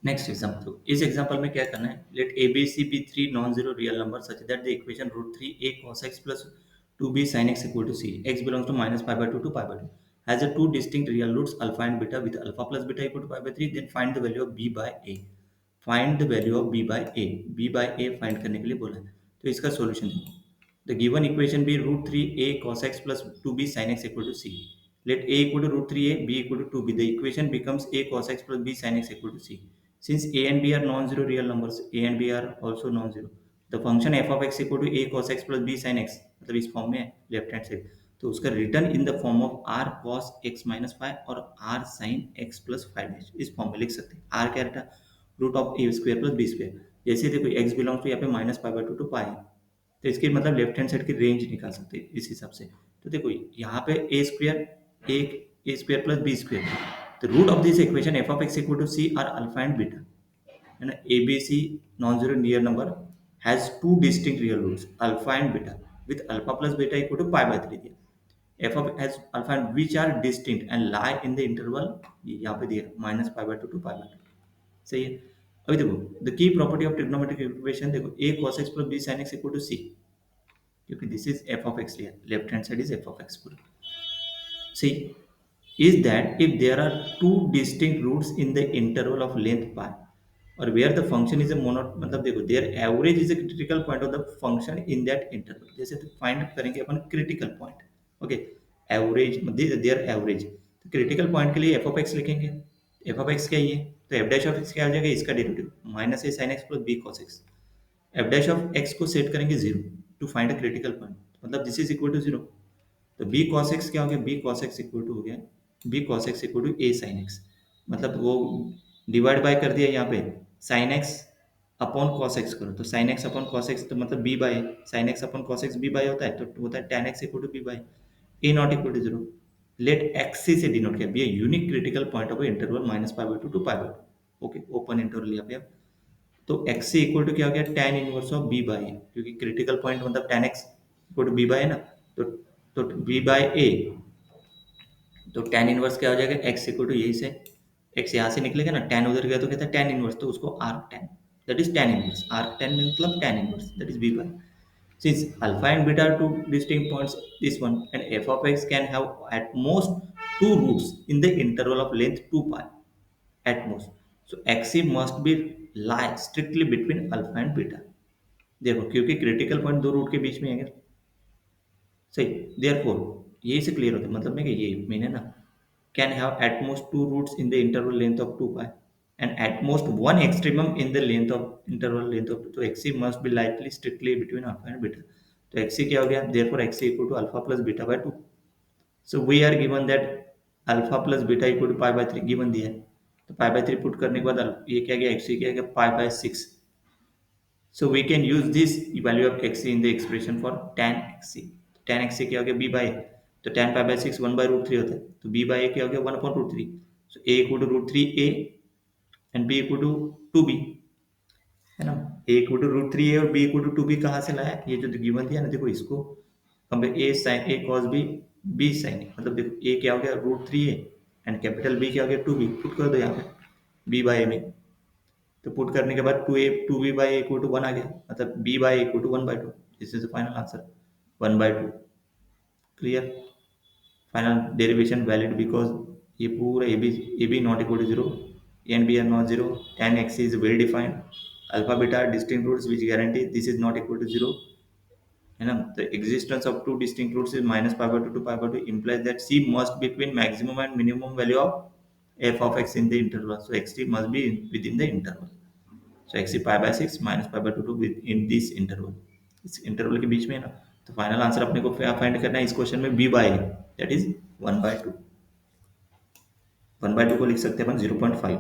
Next example, इस example में क्या करना है, let a b c be three non zero real number such that the equation root three a cos x plus 2b sin x equal to c, x belongs to minus pi by 2 to pi by 2, has a two distinct real roots alpha and beta with alpha plus beta equal to pi by 3, then find the value of b by a. Find the value of b by a, b by a फाइंड करने के लिए बोला है। तो इसका solution देखो, the given equation b root three a cos x plus 2b sin x equal to c. Let a equal to root 3a, b equal to 2b. The equation becomes a cos x plus b sin x equal to c. Since a and b are non-zero real numbers, a and b are also non-zero. The function f of x equal to a cos x plus b sin x, मतलब इस form में है left hand side, तो उसका return in the form of r cos x minus 5 और r sin x plus 5 इस form में लिख सकते हैं। r क्या रहता है, root of a square plus b square. जैसे देखो x बिलोंग्स टू यहाँ पे minus pi by two to pi, तो इसके मतलब लेफ्ट हैंड साइड की रेंज निकाल सकते हैं इस हिसाब से। तो देखो यहाँ पे ए स्क्वायर, एक a square plus b square, तो root of this equation f of x equal to c are alpha and beta, है ना। A b c non zero real number has two distinct real roots alpha and beta with alpha plus beta equal to pi by 3 दिया। F of has alpha and which are distinct and lie in the interval, यहाँ पे दिया minus pi by two to pi by two, सही है। अभी देखो the key property of trigonometric equation, देखो a cos x plus b sin x equal to c, क्योंकि this is f of x लिया, left hand side is f of x पूरा। C is that if there are two distinct roots in the interval of length pi or where the function is a mono, मतलब देखो their average is a critical point of the function in that interval, जैसे तो find करेंगे अपन critical point, okay, average there average, तो critical point के लिए f of x लिखेंगे। एफ ऑफ एक्स क्या है, तो एफ डैश ऑफ एक्स क्या हो जाएगा, इसका derivative minus a sine x plus b cos x. F dash of x को सेट करेंगे zero to find a critical point, मतलब this is equal to zero. तो बी कॉस एक्स क्या हो गया, b cos x equal to हो गया b cos x equal to a sine x, मतलब वो डिवाइड बाय कर दिया यहाँ पे sine x upon cos x करो, तो sign x upon cos x तो मतलब b by sine x upon cos x b by होता है, तो होता है tan x equal to b by a not equal to zero. Let x c से डिनोट किया, be unique critical point of interval minus pi by two to pi by two, okay, open interval यहाँ पे। तो x C equal to क्या हो गया, tan inverse of b by a, क्योंकि critical point मतलब tan x equal to b by है ना, तो तो बी बाय ए, तो टेन इनवर्स क्या हो जाएगा, एक्स इक्वल टू यही से एक्स यहाँ से निकलेगा ना, टेन उधर गया तो कहता है टेन इनवर्स, तो उसको arc tan, that is tan inverse, arc tan मतलब tan inverse, that is b by. Since alpha and beta are two distinct points, this one and f of x can have at most two roots in the interval of length 2 pi at most. So x must be lie strictly between alpha and beta. देखो क्योंकि critical point दो root के बीच में है, अगर सही, therefore यही से क्लियर होता है, मतलब में कि ये मीन है ना, can have at most two roots in the interval length of 2 pi and at most one extremum in the length of interval length of 2, तो xc must be likely strictly between alpha and beta। तो xc क्या हो गया, therefore xc equal to alpha plus beta by 2। so we are given that alpha plus beta equal to pi by 3 given दिया है, तो pi by 3 put करने के बाद ये क्या गया, xc क्या गया pi by 6। so we can use this value of xc in the expression for tan xc। tan xc क्या हो गया, b by a, तो tan pi by 6 1 by root 3 होता है, तो b by a क्या हो गया 1 upon root 3। so a equal to root 3 a and b equal to 2b, है ना। a equal to root 3 a और b equal to 2b कहाँ से लाया, ये जो गिवन दिया ना, देखो इसको हम a sin a cos b b sin a, मतलब देखो a क्या हो गया root 3 a and capital b क्या हो गया 2b, पुट कर दो यहाँ पे b by a में, तो पुट करने के बाद 2a 2b by a equal to 1 आ गया, मतलब b by a equal to 1 by 2, this is the final answer 1 by 2। Clear, final derivation valid because ये पूरा a b not equal to zero and b are not zero, tan x is well defined, alpha beta are distinct roots which guarantee this is not equal to zero, है ना। the existence of two distinct roots is minus pi by 2 to pi by 2 implies that c must be between maximum and minimum value of f of x in the interval, so xt must be within the interval, so xt pi by 6 minus pi by 2 to in this interval, इस interval के बीच में है ना। तो final answer अपने को find करना है इस क्वेश्चन में b by that is 1 by 2, 1 by 2 को लिख सकते हैं अपन 0.5।